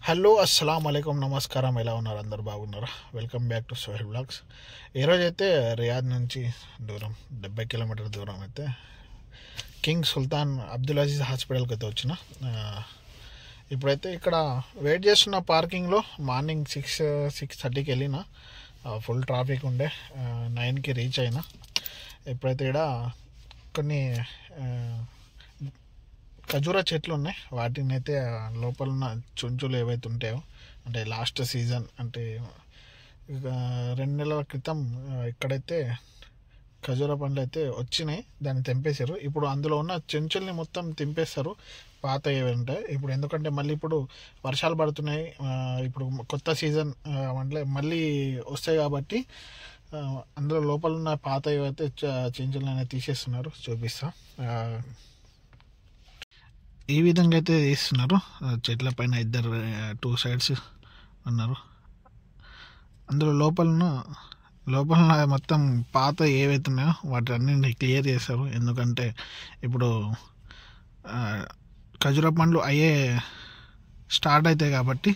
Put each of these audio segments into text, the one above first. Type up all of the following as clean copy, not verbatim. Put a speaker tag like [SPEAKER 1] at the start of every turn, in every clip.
[SPEAKER 1] Hello అస్సలం అయికం నమస్కారం. ఎలా ఉన్నారు? అందరు బాగున్నారా? Welcome back to Sohel vlogs. ఈరోజైతే రియాద్ నుంచి దూరం 70 కిలోమీటర్ దూరం అయితే కింగ్ సుల్తాన్ అబ్దుల్ అజీజ్ హాస్పిటల్కి అయితే వచ్చిన. ఇప్పుడైతే ఇక్కడ వెయిట్ చేస్తున్న పార్కింగ్లో. మార్నింగ్ 6:30కి వెళ్ళిన, ఫుల్ ట్రాఫిక్ ఉండే. 9కి రీచ్ అయినా. ఇప్పుడైతే ఇక్కడ కొన్ని ఖజూరా చెట్లు ఉన్నాయి. వాటిని అయితే లోపల ఉన్న చుంచులు ఏవైతే ఉంటాయో, అంటే లాస్ట్ సీజన్ అంటే 2 నెలల క్రితం ఇక్కడైతే ఖజూరా పండ్లు అయితే వచ్చినాయి. దాన్ని తెంపేశారు. ఇప్పుడు అందులో ఉన్న చెంచుల్ని మొత్తం తెంపేస్తారు, పాత ఏవి ఉంటాయి. ఇప్పుడు ఎందుకంటే మళ్ళీ ఇప్పుడు వర్షాలు పడుతున్నాయి, ఇప్పుడు కొత్త సీజన్ అంటే మళ్ళీ వస్తాయి కాబట్టి అందులో లోపల ఉన్న పాత ఏవైతే చెంచులను అనేది తీసేస్తున్నారు. చూపిస్తా. ఈ విధంగా అయితే తీస్తున్నారు. చెట్ల పైన 2 సైడ్స్ ఉన్నారు. అందులో లోపల మొత్తం పాత ఏవైతే ఉన్నాయో వాటి అన్నింటినీ క్లియర్ చేస్తారు. ఎందుకంటే ఇప్పుడు ఖజూరా పండ్లు స్టార్ట్ అవుతాయి కాబట్టి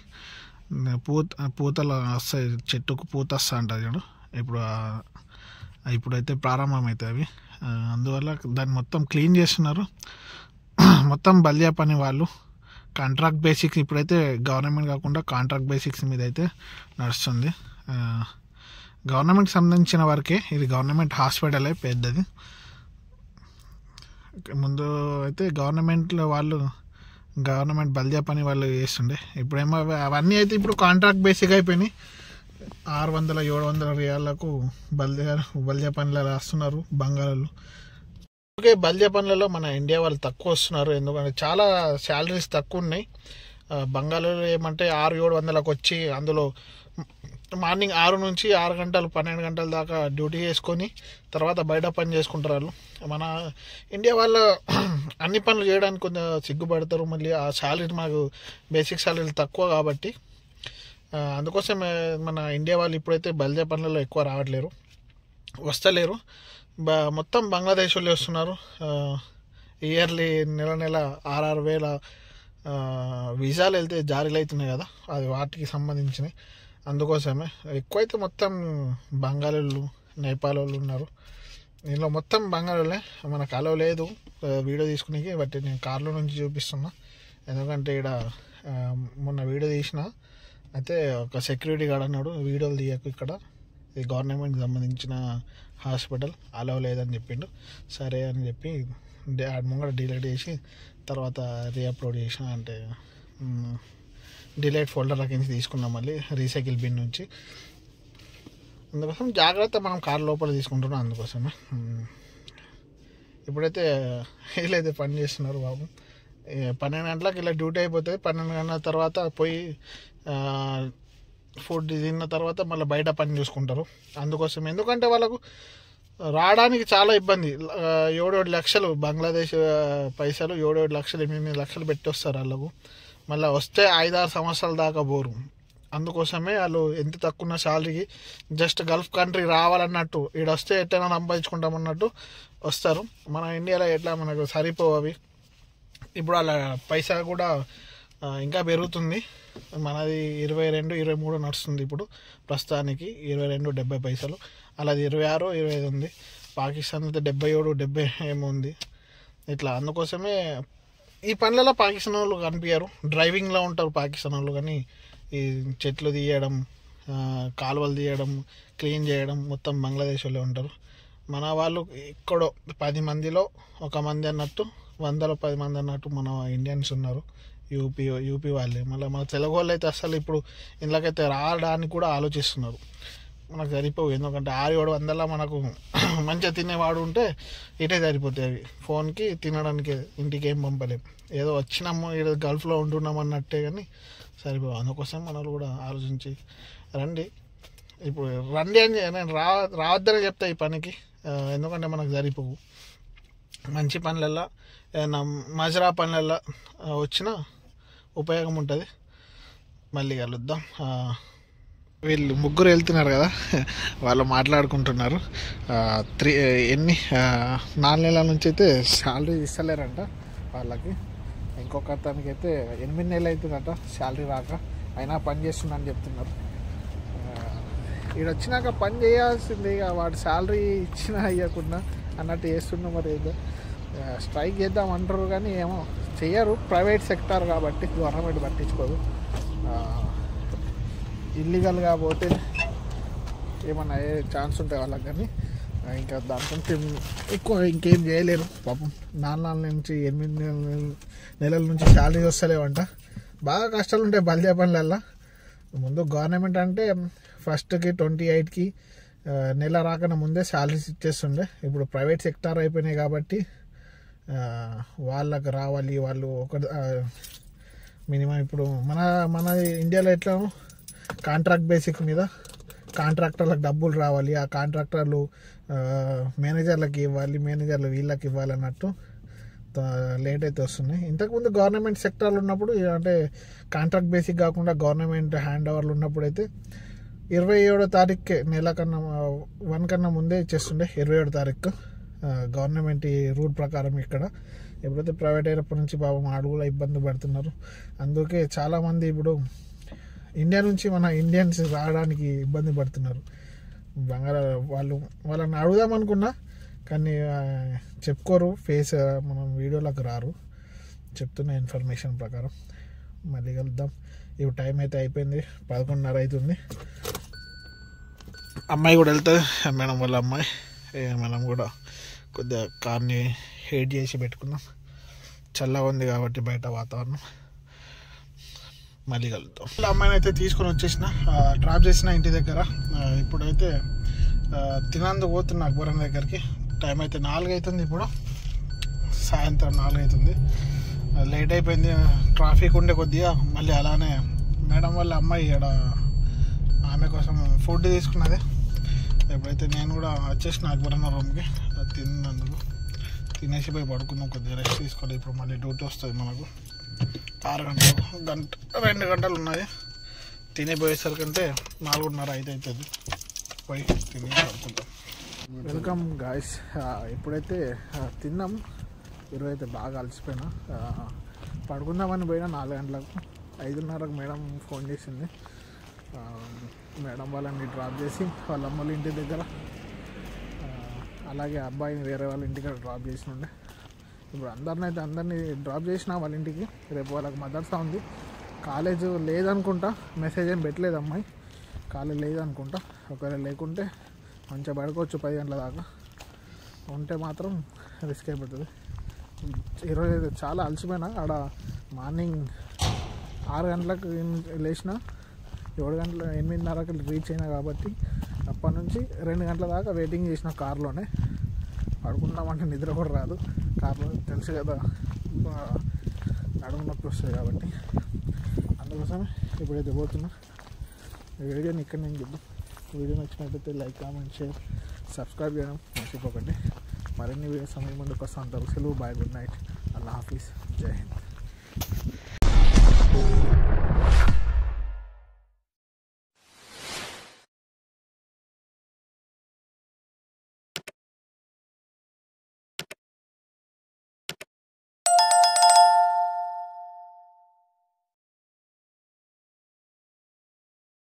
[SPEAKER 1] పూతలు వస్తాయి, చెట్టుకు పూత వస్తూ ఉంటుంది చూడు. ఇప్పుడైతే ప్రారంభమవుతాయి అవి. అందువల్ల దాన్ని మొత్తం క్లీన్ చేస్తున్నారు. మొత్తం బల్దియా పని వాళ్ళు కాంట్రాక్ట్ బేసిక్స్, ఇప్పుడైతే గవర్నమెంట్ కాకుండా కాంట్రాక్ట్ బేసిక్స్ మీద అయితే నడుస్తుంది. గవర్నమెంట్కి సంబంధించిన వరకే. ఇది గవర్నమెంట్ హాస్పిటలే, పెద్దది. ముందు అయితే గవర్నమెంట్ బల్దియా పని వాళ్ళు చేస్తుండే. ఇప్పుడేమో అవన్నీ అయితే ఇప్పుడు కాంట్రాక్ట్ బేసిక్ అయిపోయినాయి. 600-700 రియాలకు బల్దియా పనులు రాస్తున్నారు బంగాళాలు. ఓకే, బల్దియా పనులలో మన ఇండియా వాళ్ళు తక్కువ వస్తున్నారు. ఎందుకంటే చాలా శాలరీస్ తక్కువ ఉన్నాయి. బంగాళాలు ఏమంటే 600-700లకు వచ్చి అందులో మార్నింగ్ 6 నుంచి 6 గంటలు 12 గంటల దాకా డ్యూటీ చేసుకొని తర్వాత బయట పని చేసుకుంటారు వాళ్ళు. మన ఇండియా వాళ్ళు అన్ని పనులు చేయడానికి కొంచెం సిగ్గుపడతారు. మళ్ళీ ఆ శాలరీ మనకు బేసిక్ శాలరీలు తక్కువ కాబట్టి అందుకోసం మన ఇండియా వాళ్ళు ఇప్పుడైతే బల్దియా పనులలో ఎక్కువ వస్తలేరు. మొత్తం బంగ్లాదేశ్ వాళ్ళు వస్తున్నారు. ఇయర్లీ నెల 6,000 వీసాలు వెళ్తే జారీలు అవుతున్నాయి కదా, అది వాటికి సంబంధించినవి. అందుకోసమే ఎక్కువైతే మొత్తం బంగాళీలు, నేపాల్ వాళ్ళు ఉన్నారు. దీనిలో మొత్తం బంగాళీలే. మనకు అలవ్ లేదు వీడియో తీసుకునేకి, బట్ నేను కార్లో నుంచి చూపిస్తున్నా. ఎందుకంటే ఇక్కడ మొన్న వీడియో తీసిన అయితే ఒక సెక్యూరిటీ గార్డ్ అన్నాడు, వీడియోలు తీయకు, ఇక్కడ ఇది గవర్నమెంట్కి సంబంధించిన హాస్పిటల్, అలవ్ లేదని చెప్పిండు. సరే అని చెప్పి ముంగడ డిలీట్ చేసి తర్వాత రీఅప్లోడ్ చేసిన, అంటే డిలీట్ ఫోల్డర్లకి నుంచి తీసుకున్నాం మళ్ళీ రీసైకిల్ బిన్ నుంచి. అందుకోసం జాగ్రత్త, మనం కార్ లోపల తీసుకుంటున్నాం. అందుకోసమే ఇప్పుడైతే వీళ్ళైతే పని చేస్తున్నారు బాబు. 12 గంటలకు ఇలా డ్యూటీ అయిపోతుంది. 12 గంటల తర్వాత పోయి ఫుడ్ తిన్న తర్వాత మళ్ళీ బయట పని చూసుకుంటారు. అందుకోసం ఎందుకంటే వాళ్ళకు రావడానికి చాలా ఇబ్బంది. 7-7 లక్షలు బంగ్లాదేశ్ పైసలు, 7-7 లక్షలు 8 లక్షలు పెట్టి వస్తారు వాళ్ళకు. మళ్ళీ వస్తే 5-6 సంవత్సరాల దాకా పోరు. అందుకోసమే వాళ్ళు ఎంత తక్కువ శాలరీకి జస్ట్ గల్ఫ్ కంట్రీ రావాలన్నట్టు, ఈడ వస్తే ఎట్లయినా సంపాదించుకుంటామన్నట్టు వస్తారు. మన ఇండియాలో ఎట్లా మనకు సరిపోవు అవి. ఇప్పుడు వాళ్ళ పైసా కూడా ఇంకా పెరుగుతుంది. మనది 22-23 నడుస్తుంది ఇప్పుడు ప్రస్తుతానికి. 22.70 పైసలు. అలాది 26-25 ఉంది. పాకిస్తాన్ అయితే 77-70 ఏమో ఉంది. ఇట్లా అందుకోసమే ఈ పనులలో పాకిస్తాన్ వాళ్ళు కనిపించారు. డ్రైవింగ్లో ఉంటారు పాకిస్తాన్ వాళ్ళు, కానీ ఈ చెట్లు తీయడం, కాలువలు తీయడం, క్లీన్ చేయడం మొత్తం బంగ్లాదేశ్ వాళ్ళే ఉంటారు. మన వాళ్ళు ఎక్కడో 10 మందిలో 1 మంది అన్నట్టు, 100లో 10 మంది అన్నట్టు మన ఇండియన్స్ ఉన్నారు. యూపీ వాళ్ళే. మళ్ళీ మన తెలుగు వాళ్ళు అయితే అసలు ఇప్పుడు ఇంట్లోకైతే రావడానికి కూడా ఆలోచిస్తున్నారు. మనకు సరిపోవు. ఎందుకంటే 600-700 మనకు మంచిగా తినేవాడు ఉంటే ఇటే సరిపోతాయి అవి. ఫోన్కి తినడానికి ఇంటికి ఏం పంపలేము. ఏదో వచ్చినాము ఇక్కడ గల్ఫ్లో ఉంటున్నాము అన్నట్టే, కానీ సరిపోవు. అందుకోసం మన కూడా ఆలోచించి రండి. ఇప్పుడు రండి అని నేను రావద్దనే చెప్తా ఈ పనికి. ఎందుకంటే మనకు సరిపోవు. మంచి పనులల్లో, ఏదైనా మజరా పనులల్లో వచ్చినా ఉపయోగం ఉంటుంది. మళ్ళీ కలుద్దాం. వీళ్ళు ముగ్గురు వెళ్తున్నారు కదా, వాళ్ళు మాట్లాడుకుంటున్నారు. 4 నెలల నుంచి అయితే శాలరీ ఇస్తలేరంట వాళ్ళకి. ఇంకొక అతనికి అయితే 8 నెలలు అవుతుందట శాలరీ రాక. అయినా పని చేస్తున్నా అని చెప్తున్నారు. ఈడ వచ్చినాక పని చేయాల్సిందే, ఇక వాడు శాలరీ ఇచ్చినా ఇవ్వకుండా అన్నట్టు చేస్తున్నాం. మరి ఏదో స్ట్రైక్ చేద్దామంటారు కానీ ఏమో చెయ్యరు. ప్రైవేట్ సెక్టార్ కాబట్టి గవర్నమెంట్ పట్టించుకోదు. ఇల్లీగల్గా పోతే ఏమన్నా అయ్యే ఛాన్స్ ఉంటాయి వాళ్ళకి, కానీ ఇంకా దానికంటే ఎక్కువ ఇంకేం చేయలేరు పాపం. 4 నుంచి 8 నెలల నుంచి శాలరీ వస్తలేవంట. బాగా కష్టాలు ఉంటాయి బల్దే పనులల్లో. ముందు గవర్నమెంట్ అంటే ఫస్ట్కి 28కి నెల రాకన ముందే శాలరీస్ ఇచ్చేస్తుండే. ఇప్పుడు ప్రైవేట్ సెక్టార్ అయిపోయినాయి కాబట్టి వాళ్ళకి రావాలి. వాళ్ళు ఒక మినిమం ఇప్పుడు మన ఇండియాలో ఎట్లా కాంట్రాక్ట్ బేసిక్ మీద కాంట్రాక్టర్లకు డబ్బులు రావాలి, ఆ కాంట్రాక్టర్లు మేనేజర్లకు ఇవ్వాలి, మేనేజర్లు వీళ్ళకి ఇవ్వాలి అన్నట్టు లేట్ అయితే వస్తున్నాయి. ఇంతకుముందు గవర్నమెంట్ సెక్టార్లు ఉన్నప్పుడు అంటే కాంట్రాక్ట్ బేసిక్ కాకుండా గవర్నమెంట్ హ్యాండ్ ఓవర్లు ఉన్నప్పుడు అయితే 27వ తారీఖుకే నెల కన్నా 1 కన్నా ముందే ఇచ్చేస్తుండే. 27వ తారీఖు గవర్నమెంట్ రూల్ ప్రకారం. ఇక్కడ ఎప్పుడైతే ప్రైవేట్ అయినప్పటి నుంచి పాపం అడుగులో ఇబ్బంది పడుతున్నారు. అందుకే చాలామంది ఇప్పుడు ఇండియా నుంచి మన ఇండియన్స్ రావడానికి ఇబ్బంది పడుతున్నారు. వాళ్ళని అడుగుదాం అనుకున్నా కానీ చెప్పుకోరు, ఫేస్ మనం వీడియోలకు రారు. చెప్తున్న ఇన్ఫర్మేషన్ ప్రకారం. మళ్ళీ కలుద్దాం. ఇప్పుడు టైం అయితే అయిపోయింది, 11:30 అవుతుంది. అమ్మాయి కూడా వెళ్తుంది, మేడం వాళ్ళ అమ్మాయి. మనం కూడా కొద్దిగా కార్ని హీట్ చేసి పెట్టుకున్నాం, చల్లగా ఉంది కాబట్టి బయట వాతావరణం. మళ్ళీ కలుద్దాం. అమ్మాయిని అయితే తీసుకొని వచ్చేసిన, డ్రాప్ చేసిన ఇంటి దగ్గర. ఇప్పుడైతే తినందుకు పోతున్నా అక్బరం దగ్గరికి. టైం అయితే 4 అవుతుంది, ఇప్పుడు సాయంత్రం 4 అవుతుంది. లేట్ అయిపోయింది, ట్రాఫిక్ ఉండే కొద్దిగా. మళ్ళీ అలానే మేడం వాళ్ళ అమ్మాయి ఇక్కడ ఆమె కోసం ఫుడ్ తీసుకున్నది. ఎప్పుడైతే నేను కూడా వచ్చేసిన అక్బరన్న రూమ్కి తిన్నందుకు, తినేసి పోయి పడుకున్నాం, కొద్దిగా రెస్ట్ తీసుకోవాలి. ఇప్పుడు మళ్ళీ డ్యూటీ వస్తుంది మనకు. 6 గంటలు 2 గంటలు ఉన్నాయి. తినిపోయేసరికంటే 4:30 అవుతుంది. పోయి తిని పడుకుంటాం. Welcome guys. ఇప్పుడైతే తిన్నాం. ఈరోజు అయితే బాగా అలసిపోయినా. పడుకుందామని పోయినా 4 గంటలకు. 5:30కు మేడం ఫోన్ చేసింది. మేడం వాళ్ళని డ్రాప్ చేసి వాళ్ళ అమ్మల ఇంటి దగ్గర, అలాగే అబ్బాయిని వేరే వాళ్ళ ఇంటికి డ్రాప్ చేసినుండే. ఇప్పుడు అందరినీ డ్రాప్ చేసిన వాళ్ళ ఇంటికి. రేపు వాళ్ళకి మదర్సా ఉంది. కాలేజ్ లేదనుకుంటా, మెసేజ్ ఏం పెట్టలేదు అమ్మాయి. కాలేజ్ లేదనుకుంటా. ఒకవేళ లేకుంటే మంచిగా పడుకోవచ్చు 10 గంటల దాకా. ఉంటే మాత్రం రిస్క్ అయిపోతుంది. ఈరోజు అయితే చాలా అలసిపోయినా. ఆడ మార్నింగ్ 6 గంటలకు లేచిన, 7 గంటల 8:30కి రీచ్ అయినా కాబట్టి అప్పటి నుంచి 2 గంటల దాకా వెయిటింగ్ చేసిన కార్లోనే. పడుకుందామంటే నిద్ర కూడా రాదు కార్లో, తెలుసు కదా నడుము నొప్పి వస్తుంది కాబట్టి. అందుకోసమే ఇప్పుడైతే పోతున్నా. ఈ వీడియోని ఇక్కడ నేను చూద్దాం. వీడియో నచ్చినట్లయితే లైక్, కామెంట్, షేర్, సబ్స్క్రైబ్ చేయడం మర్చిపోకండి. మరిన్ని వీడియో సమయం ముందుకు వస్తూ ఉంటారు. సెలవు, బాయ్, గుడ్ నైట్, అల్లా హాఫీజ్, జై హింద్.